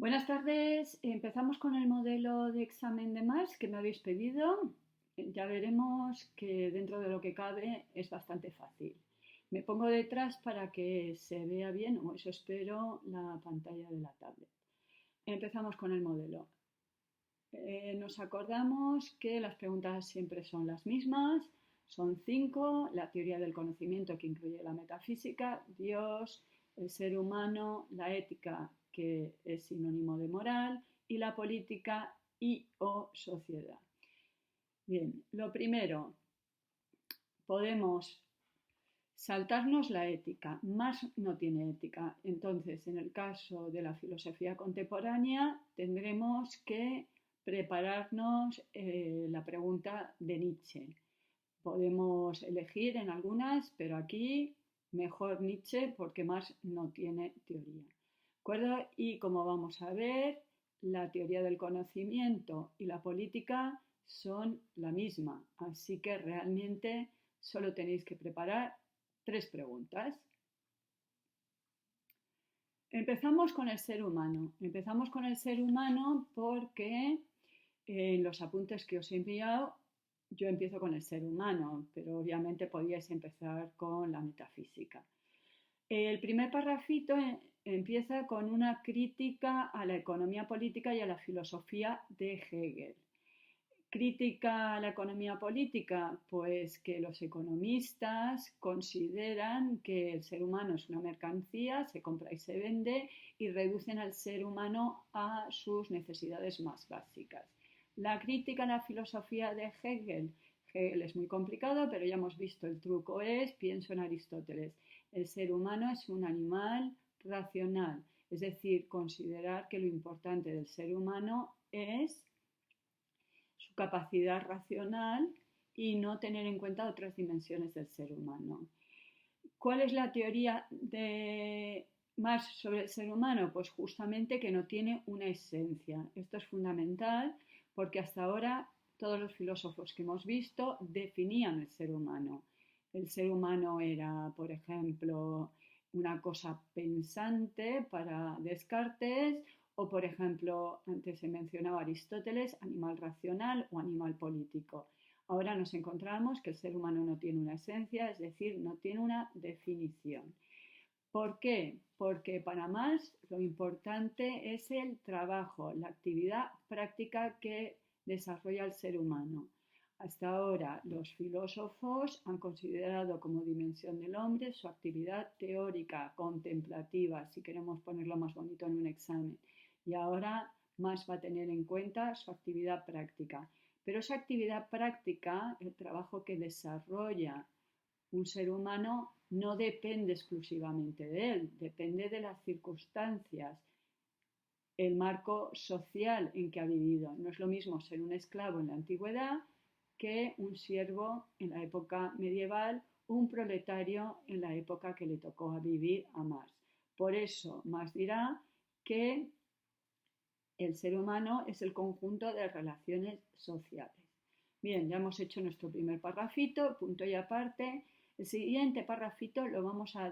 Buenas tardes. Empezamos con el modelo de examen de Marx que me habéis pedido. Ya veremos que dentro de lo que cabe es bastante fácil. Me pongo detrás para que se vea bien, o eso espero, la pantalla de la tablet. Empezamos con el modelo. Nos acordamos que las preguntas siempre son las mismas. Son 5: la teoría del conocimiento, que incluye la metafísica, Dios, el ser humano, la ética, que es sinónimo de moral, y la política y o sociedad. Bien, lo primero, podemos saltarnos la ética. Marx no tiene ética. Entonces, en el caso de la filosofía contemporánea, tendremos que prepararnos la pregunta de Nietzsche. Podemos elegir en algunas, pero aquí mejor Nietzsche porque Marx no tiene teoría. ¿De acuerdo? Y como vamos a ver, la teoría del conocimiento y la política son la misma, así que realmente solo tenéis que preparar 3 preguntas. Empezamos con el ser humano. Empezamos con el ser humano porque en los apuntes que os he enviado yo empiezo con el ser humano, pero obviamente podíais empezar con la metafísica. El primer parrafito empieza con una crítica a la economía política y a la filosofía de Hegel. Crítica a la economía política, pues que los economistas consideran que el ser humano es una mercancía, se compra y se vende, y reducen al ser humano a sus necesidades más básicas. La crítica a la filosofía de Hegel. Hegel es muy complicado, pero ya hemos visto el truco es, pienso en Aristóteles. El ser humano es un animal racional, es decir, considerar que lo importante del ser humano es su capacidad racional y no tener en cuenta otras dimensiones del ser humano. ¿Cuál es la teoría de Marx sobre el ser humano? Pues justamente que no tiene una esencia. Esto es fundamental porque hasta ahora todos los filósofos que hemos visto definían el ser humano. El ser humano era, por ejemplo, una cosa pensante para Descartes, o, por ejemplo, antes se mencionaba Aristóteles, animal racional o animal político. Ahora nos encontramos que el ser humano no tiene una esencia, es decir, no tiene una definición. ¿Por qué? Porque para Marx lo importante es el trabajo, la actividad práctica que desarrolla el ser humano. Hasta ahora los filósofos han considerado como dimensión del hombre su actividad teórica, contemplativa, si queremos ponerlo más bonito en un examen. Y ahora Marx va a tener en cuenta su actividad práctica. Pero esa actividad práctica, el trabajo que desarrolla un ser humano, no depende exclusivamente de él, depende de las circunstancias, el marco social en que ha vivido. No es lo mismo ser un esclavo en la antigüedad que un siervo en la época medieval, un proletario en la época que le tocó a vivir a Marx. Por eso Marx dirá que el ser humano es el conjunto de relaciones sociales. Bien, ya hemos hecho nuestro primer parrafito, punto y aparte. El siguiente parrafito lo vamos a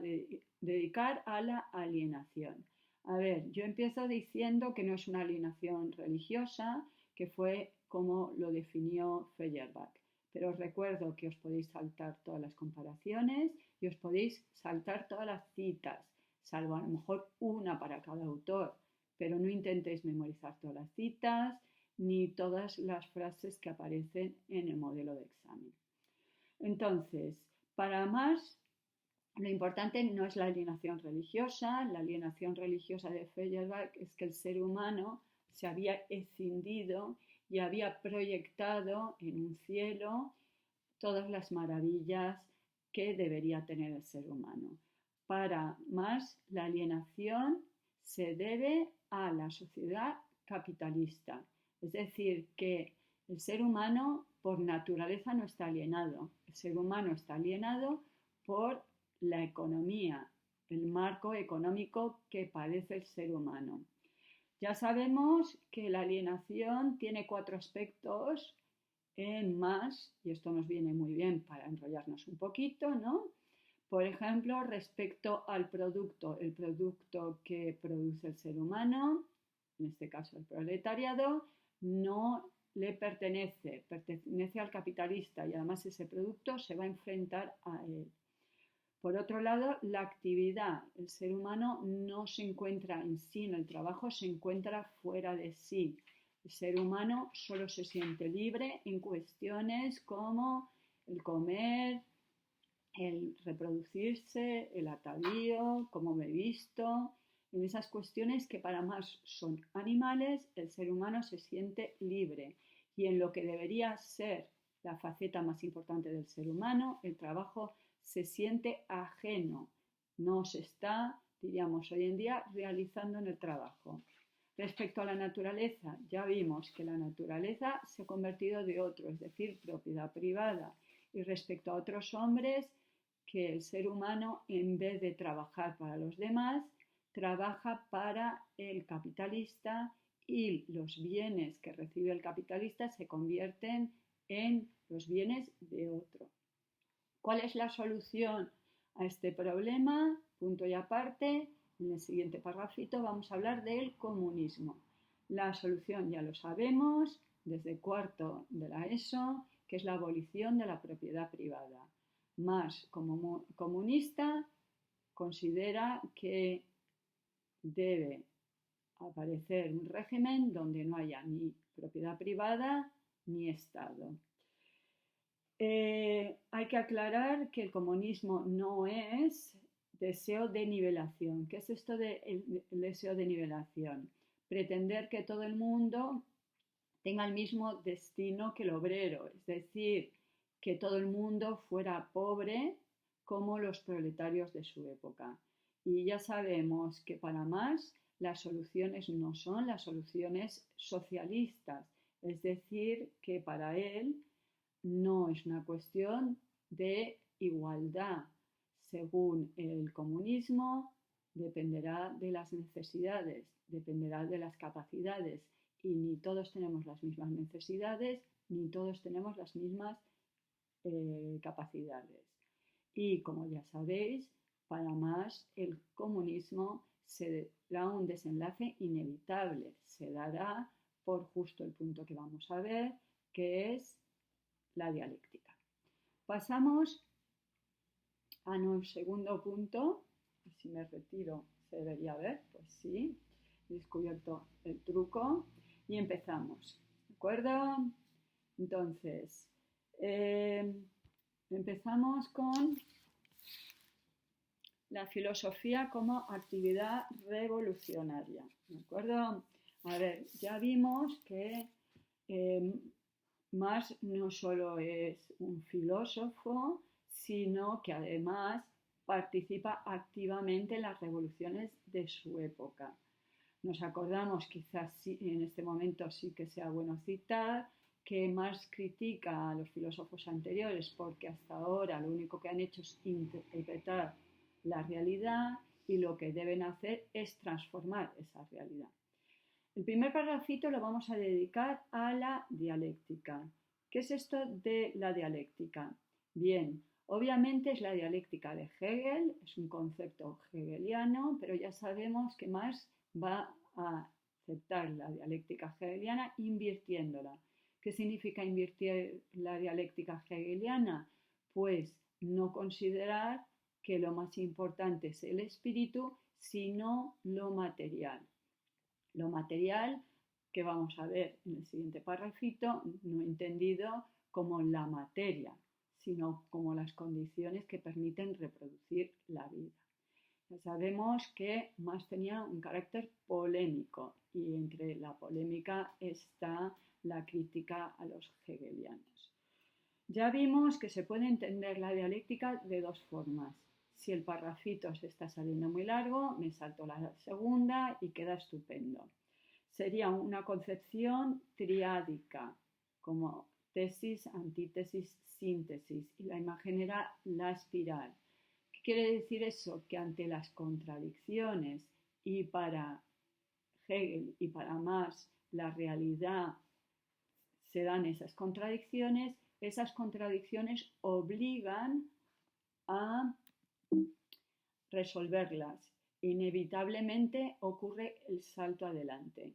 dedicar a la alienación. A ver, yo empiezo diciendo que no es una alienación religiosa, que fue como lo definió Feuerbach. Pero os recuerdo que os podéis saltar todas las comparaciones y os podéis saltar todas las citas, salvo a lo mejor una para cada autor, pero no intentéis memorizar todas las citas ni todas las frases que aparecen en el modelo de examen. Entonces, para Marx, lo importante no es la alienación religiosa. La alienación religiosa de Feuerbach es que el ser humano se había escindido y había proyectado en un cielo todas las maravillas que debería tener el ser humano. Para Marx, la alienación se debe a la sociedad capitalista, es decir, que el ser humano por naturaleza no está alienado, el ser humano está alienado por la economía, el marco económico que padece el ser humano. Ya sabemos que la alienación tiene 4 aspectos en Marx, y esto nos viene muy bien para enrollarnos un poquito, ¿no? Por ejemplo, respecto al producto, el producto que produce el ser humano, en este caso el proletariado, no le pertenece, pertenece al capitalista y además ese producto se va a enfrentar a él. Por otro lado, la actividad, el ser humano no se encuentra en sí en el trabajo, se encuentra fuera de sí. El ser humano solo se siente libre en cuestiones como el comer, el reproducirse, el atavío, cómo me visto. En esas cuestiones que para más son animales, el ser humano se siente libre. Y en lo que debería ser la faceta más importante del ser humano, el trabajo, se siente ajeno. No se está, diríamos hoy en día, realizando en el trabajo. Respecto a la naturaleza, ya vimos que la naturaleza se ha convertido de otro, es decir, propiedad privada. Y respecto a otros hombres, que el ser humano, en vez de trabajar para los demás, trabaja para el capitalista y los bienes que recibe el capitalista se convierten en los bienes de otro. ¿Cuál es la solución a este problema? Punto y aparte, en el siguiente parrafito vamos a hablar del comunismo. La solución ya lo sabemos desde cuarto de la ESO, que es la abolición de la propiedad privada. Marx, como comunista, considera que debe aparecer un régimen donde no haya ni propiedad privada ni Estado. Hay que aclarar que el comunismo no es deseo de nivelación. ¿Qué es esto del deseo de nivelación? Pretender que todo el mundo tenga el mismo destino que el obrero, es decir, que todo el mundo fuera pobre como los proletarios de su época. Y ya sabemos que para Marx las soluciones no son las soluciones socialistas, es decir, que para él no es una cuestión de igualdad. Según el comunismo, dependerá de las necesidades, dependerá de las capacidades y ni todos tenemos las mismas necesidades, ni todos tenemos las mismas capacidades. Y como ya sabéis, para más el comunismo será un desenlace inevitable, se dará por justo el punto que vamos a ver, que es la dialéctica. Pasamos a nuestro segundo punto. Si me retiro se debería ver, pues sí, he descubierto el truco y empezamos, ¿de acuerdo? Entonces, empezamos con la filosofía como actividad revolucionaria, ¿de acuerdo? A ver, ya vimos que Marx no solo es un filósofo, sino que además participa activamente en las revoluciones de su época. Nos acordamos, quizás en este momento sí que sea bueno citar, que Marx critica a los filósofos anteriores porque hasta ahora lo único que han hecho es interpretar la realidad y lo que deben hacer es transformar esa realidad. El primer parrafito lo vamos a dedicar a la dialéctica. ¿Qué es esto de la dialéctica? Bien, obviamente es la dialéctica de Hegel, es un concepto hegeliano, pero ya sabemos que Marx va a aceptar la dialéctica hegeliana invirtiéndola. ¿Qué significa invertir la dialéctica hegeliana? Pues no considerar que lo más importante es el espíritu, sino lo material. Lo material, que vamos a ver en el siguiente parrafito, no entendido como la materia, sino como las condiciones que permiten reproducir la vida. Ya sabemos que Marx tenía un carácter polémico y entre la polémica está la crítica a los hegelianos. Ya vimos que se puede entender la dialéctica de dos formas. Si el parrafito se está saliendo muy largo, me salto la segunda y queda estupendo. Sería una concepción triádica, como tesis, antítesis, síntesis, y la imagen era la espiral. ¿Qué quiere decir eso? Que ante las contradicciones y para Hegel y para Marx la realidad se dan esas contradicciones obligan a resolverlas. Inevitablemente ocurre el salto adelante.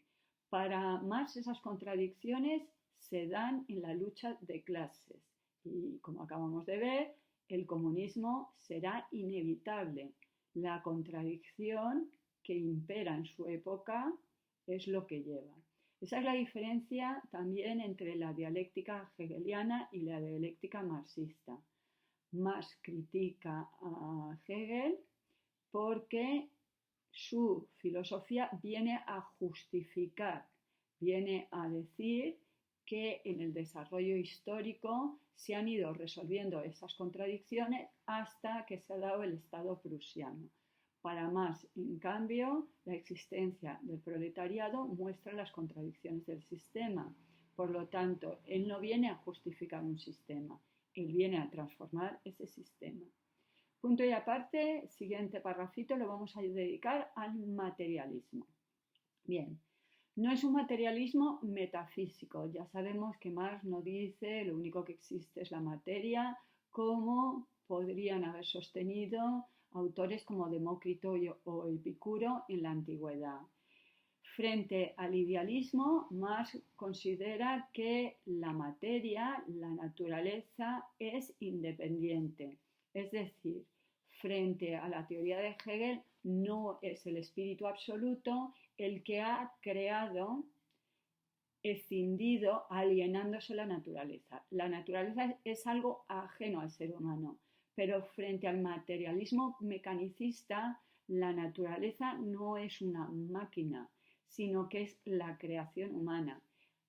Para Marx esas contradicciones se dan en la lucha de clases y, como acabamos de ver, el comunismo será inevitable. La contradicción que impera en su época es lo que lleva. Esa es la diferencia también entre la dialéctica hegeliana y la dialéctica marxista. Marx critica a Hegel porque su filosofía viene a justificar, viene a decir que en el desarrollo histórico se han ido resolviendo esas contradicciones hasta que se ha dado el Estado prusiano. Para Marx, en cambio, la existencia del proletariado muestra las contradicciones del sistema. Por lo tanto, él no viene a justificar un sistema, él viene a transformar ese sistema. Punto y aparte, siguiente parrafito lo vamos a dedicar al materialismo. Bien, no es un materialismo metafísico. Ya sabemos que Marx no dice lo único que existe es la materia, como podrían haber sostenido autores como Demócrito o Epicuro en la antigüedad. Frente al idealismo, Marx considera que la materia, la naturaleza, es independiente. Es decir, frente a la teoría de Hegel, no es el espíritu absoluto el que ha creado, escindido, alienándose la naturaleza. La naturaleza es algo ajeno al ser humano, pero frente al materialismo mecanicista, la naturaleza no es una máquina, sino que es la creación humana.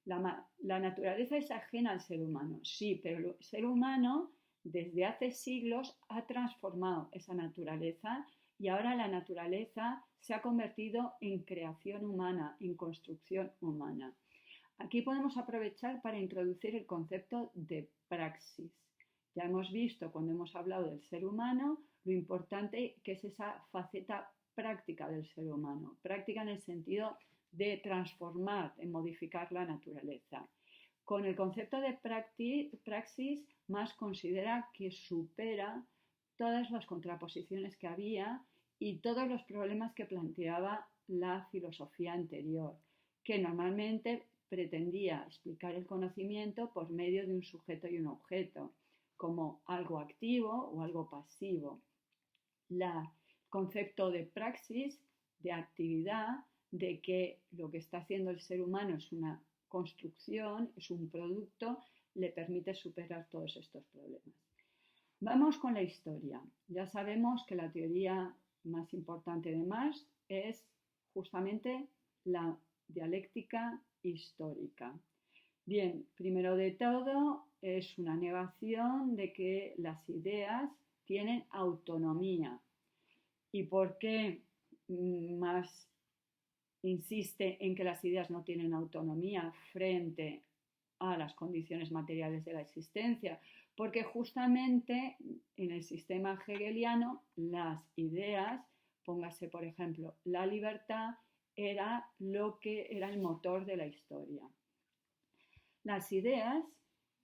La naturaleza es ajena al ser humano, sí, pero el ser humano desde hace siglos ha transformado esa naturaleza y ahora la naturaleza se ha convertido en creación humana, en construcción humana. Aquí podemos aprovechar para introducir el concepto de praxis. Ya hemos visto cuando hemos hablado del ser humano lo importante que es esa faceta práctica del ser humano, práctica en el sentido de transformar, de modificar la naturaleza. Con el concepto de praxis, Marx considera que supera todas las contraposiciones que había y todos los problemas que planteaba la filosofía anterior, que normalmente pretendía explicar el conocimiento por medio de un sujeto y un objeto, como algo activo o algo pasivo. El concepto de praxis, de actividad, de que lo que está haciendo el ser humano es una construcción, es un producto, le permite superar todos estos problemas. Vamos con la historia. Ya sabemos que la teoría más importante de Marx es justamente la dialéctica histórica. Bien, primero de todo es una negación de que las ideas tienen autonomía. ¿Y por qué Marx insiste en que las ideas no tienen autonomía frente a las condiciones materiales de la existencia? Porque justamente en el sistema hegeliano las ideas, póngase por ejemplo la libertad, era lo que era el motor de la historia. Las ideas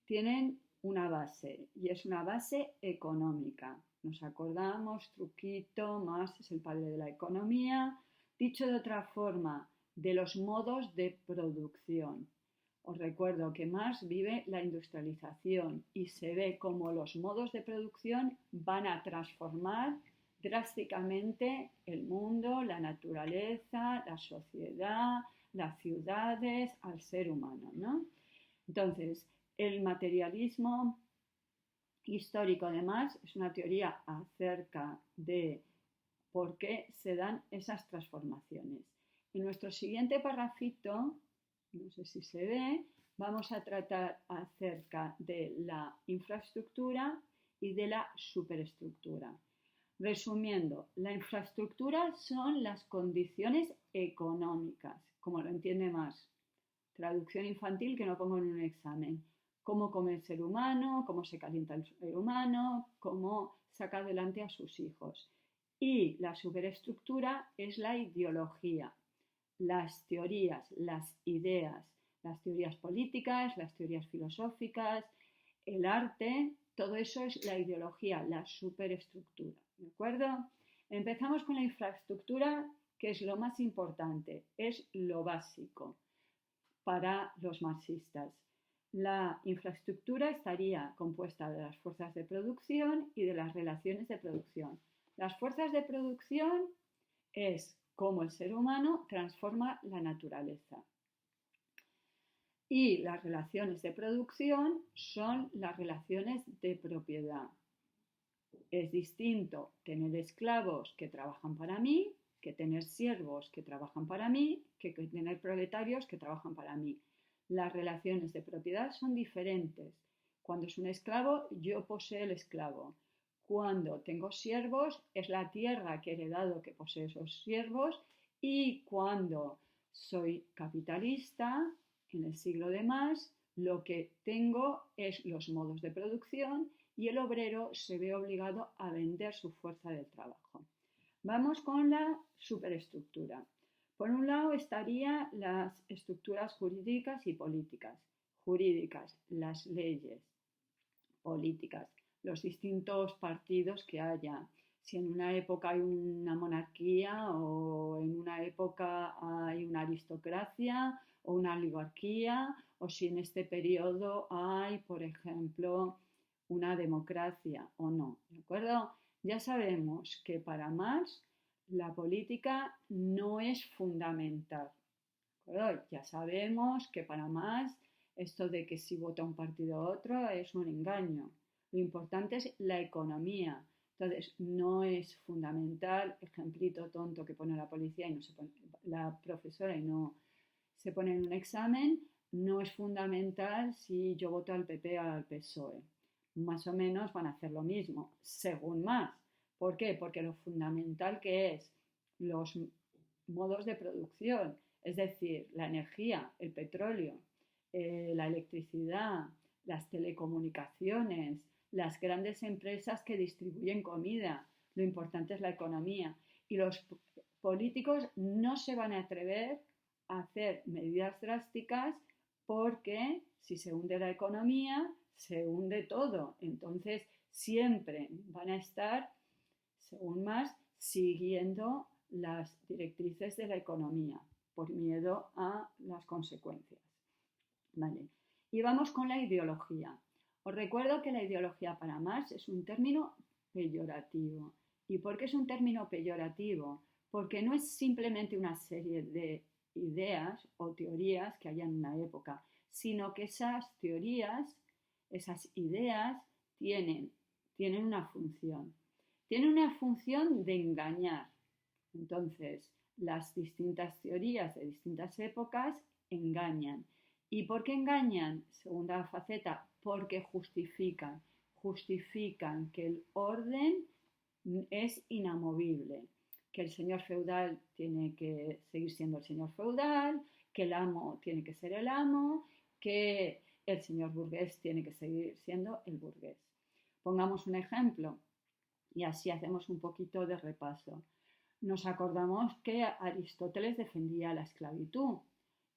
tienen una base y es una base económica. Nos acordamos, Truquito, Marx es el padre de la economía. Dicho de otra forma, de los modos de producción. Os recuerdo que Marx vive la industrialización y se ve cómo los modos de producción van a transformar drásticamente el mundo, la naturaleza, la sociedad, las ciudades, al ser humano, ¿no? Entonces, el materialismo histórico de Marx es una teoría acerca de por qué se dan esas transformaciones. En nuestro siguiente parrafito, no sé si se ve, vamos a tratar acerca de la infraestructura y de la superestructura. Resumiendo, la infraestructura son las condiciones económicas, como lo entiende Marx. Traducción infantil que no pongo en un examen. Cómo come el ser humano, cómo se calienta el ser humano, cómo saca adelante a sus hijos. Y la superestructura es la ideología, las teorías, las ideas, las teorías políticas, las teorías filosóficas, el arte, todo eso es la ideología, la superestructura. ¿De acuerdo? Empezamos con la infraestructura, que es lo más importante, es lo básico. para los marxistas. La infraestructura estaría compuesta de las fuerzas de producción y de las relaciones de producción. Las fuerzas de producción es cómo el ser humano transforma la naturaleza. Y las relaciones de producción son las relaciones de propiedad. Es distinto tener esclavos que trabajan para mí, que tener siervos que trabajan para mí, que tener proletarios que trabajan para mí. Las relaciones de propiedad son diferentes. Cuando es un esclavo, yo poseo el esclavo. Cuando tengo siervos, es la tierra que he heredado que posee esos siervos. Y cuando soy capitalista, en el siglo de más, lo que tengo es los modos de producción y el obrero se ve obligado a vender su fuerza de trabajo. Vamos con la superestructura. Por un lado estarían las estructuras jurídicas y políticas. Jurídicas, las leyes. Políticas, los distintos partidos que haya. Si en una época hay una monarquía o en una época hay una aristocracia o una oligarquía, o si en este periodo hay, por ejemplo, una democracia o no. ¿De acuerdo? Ya sabemos que para Marx la política no es fundamental. ¿De acuerdo? Ya sabemos que para Marx esto de que si vota un partido u otro es un engaño. Lo importante es la economía. Entonces, no es fundamental, ejemplito tonto que pone la policía y no se pone, la profesora y no se pone en un examen, no es fundamental si yo voto al PP o al PSOE. Más o menos van a hacer lo mismo, según más. ¿Por qué? Porque lo fundamental que es los modos de producción, es decir, la energía, el petróleo, la electricidad, las telecomunicaciones, las grandes empresas que distribuyen comida. Lo importante es la economía. Y los políticos no se van a atrever a hacer medidas drásticas porque si se hunde la economía, se hunde todo. Entonces, siempre van a estar, según más, siguiendo las directrices de la economía por miedo a las consecuencias. ¿Vale? Y vamos con la ideología. Os recuerdo que la ideología para Marx es un término peyorativo. ¿Y por qué es un término peyorativo? Porque no es simplemente una serie de ideas o teorías que hay en una época, sino que esas teorías, esas ideas tienen una función. Tienen una función de engañar. Entonces, las distintas teorías de distintas épocas engañan. ¿Y por qué engañan? Segunda faceta, porque justifican. Justifican que el orden es inamovible, que el señor feudal tiene que seguir siendo el señor feudal, que el amo tiene que ser el amo, que el señor burgués tiene que seguir siendo el burgués. Pongamos un ejemplo y así hacemos un poquito de repaso. Nos acordamos que Aristóteles defendía la esclavitud.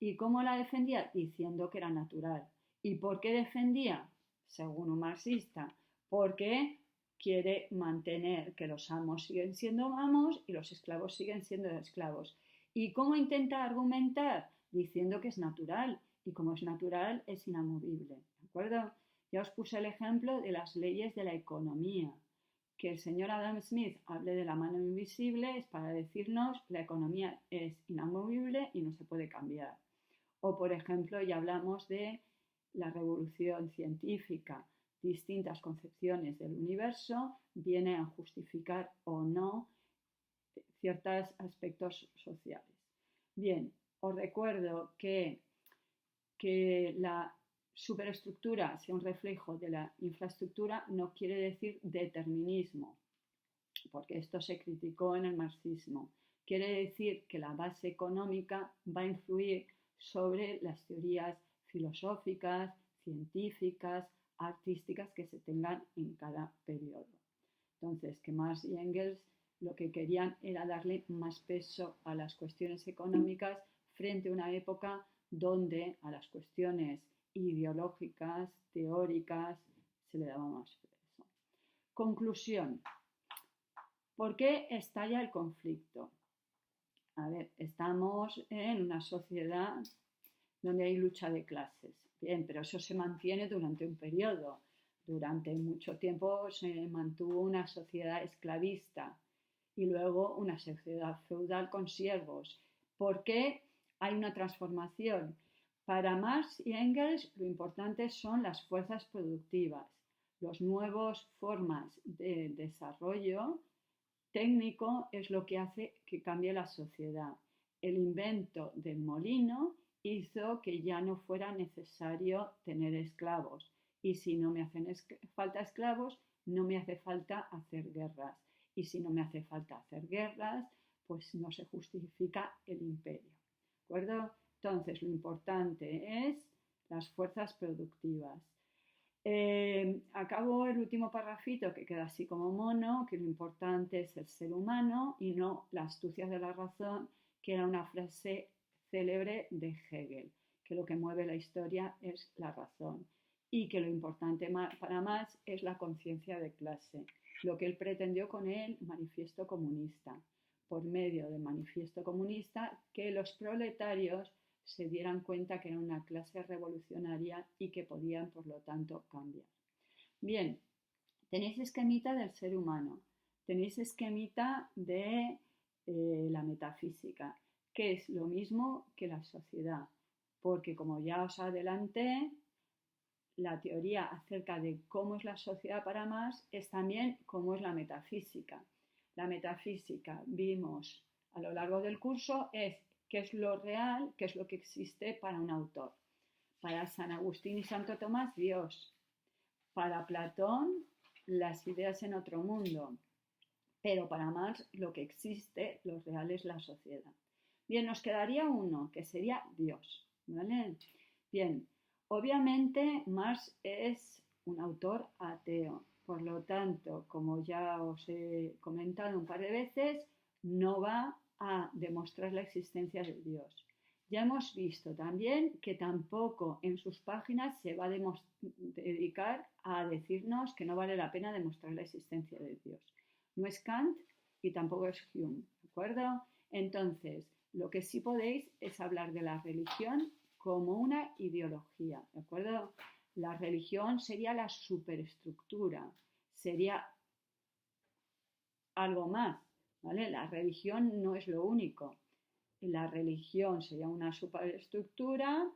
¿Y cómo la defendía? Diciendo que era natural. ¿Y por qué defendía? Según un marxista, porque quiere mantener que los amos siguen siendo amos y los esclavos siguen siendo esclavos. ¿Y cómo intenta argumentar? Diciendo que es natural. Y como es natural, es inamovible. ¿De acuerdo? Ya os puse el ejemplo de las leyes de la economía. Que el señor Adam Smith hable de la mano invisible es para decirnos la economía es inamovible y no se puede cambiar. O, por ejemplo, ya hablamos de la revolución científica. Distintas concepciones del universo vienen a justificar o no ciertos aspectos sociales. Bien, os recuerdo que la superestructura sea un reflejo de la infraestructura no quiere decir determinismo, porque esto se criticó en el marxismo. Quiere decir que la base económica va a influir sobre las teorías filosóficas, científicas, artísticas que se tengan en cada periodo. Entonces, que Marx y Engels lo que querían era darle más peso a las cuestiones económicas frente a una época donde a las cuestiones ideológicas, teóricas, se le daba más peso. Conclusión. ¿Por qué estalla el conflicto? A ver, estamos en una sociedad donde hay lucha de clases. Bien, pero eso se mantiene durante un periodo. Durante mucho tiempo se mantuvo una sociedad esclavista y luego una sociedad feudal con siervos. ¿Por qué hay una transformación? Para Marx y Engels lo importante son las fuerzas productivas, las nuevas formas de desarrollo técnico es lo que hace que cambie la sociedad. El invento del molino hizo que ya no fuera necesario tener esclavos. Y si no me hacen falta esclavos, no me hace falta hacer guerras. Y si no me hace falta hacer guerras, pues no se justifica el imperio. ¿De acuerdo? Entonces, lo importante es las fuerzas productivas. Acabo el último parrafito que queda así como mono, que lo importante es el ser humano y no la astucia de la razón, que era una frase célebre de Hegel, que lo que mueve la historia es la razón y que lo importante para Marx es la conciencia de clase, lo que él pretendió con el manifiesto comunista, por medio del manifiesto comunista, que los proletarios se dieran cuenta que era una clase revolucionaria y que podían, por lo tanto, cambiar. Bien, tenéis esquemita del ser humano, tenéis esquemita de la metafísica, que es lo mismo que la sociedad, porque como ya os adelanté, la teoría acerca de cómo es la sociedad para Marx es también cómo es la metafísica. La metafísica, vimos a lo largo del curso, es qué es lo real, qué es lo que existe para un autor. Para San Agustín y Santo Tomás, Dios. Para Platón, las ideas en otro mundo. Pero para Marx, lo que existe, lo real es la sociedad. Bien, nos quedaría uno, que sería Dios. ¿Vale? Bien, obviamente Marx es un autor ateo. Por lo tanto, como ya os he comentado un par de veces, no va a demostrar la existencia de Dios. Ya hemos visto también que tampoco en sus páginas se va a dedicar a decirnos que no vale la pena demostrar la existencia de Dios. No es Kant y tampoco es Hume, ¿de acuerdo? Entonces, lo que sí podéis es hablar de la religión como una ideología, ¿de acuerdo? La religión sería la superestructura, sería algo más, ¿vale? La religión no es lo único. La religión sería una superestructura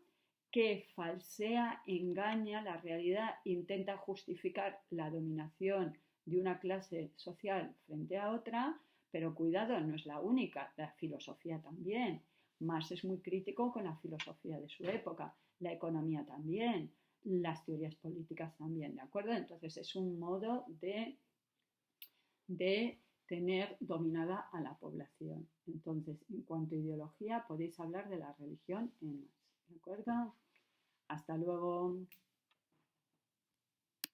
que falsea, engaña la realidad, intenta justificar la dominación de una clase social frente a otra, pero cuidado, no es la única, la filosofía también. Marx es muy crítico con la filosofía de su época, la economía también, las teorías políticas también, ¿de acuerdo? Entonces es un modo de tener dominada a la población. Entonces, en cuanto a ideología, podéis hablar de la religión en Marx, ¿de acuerdo? Hasta luego.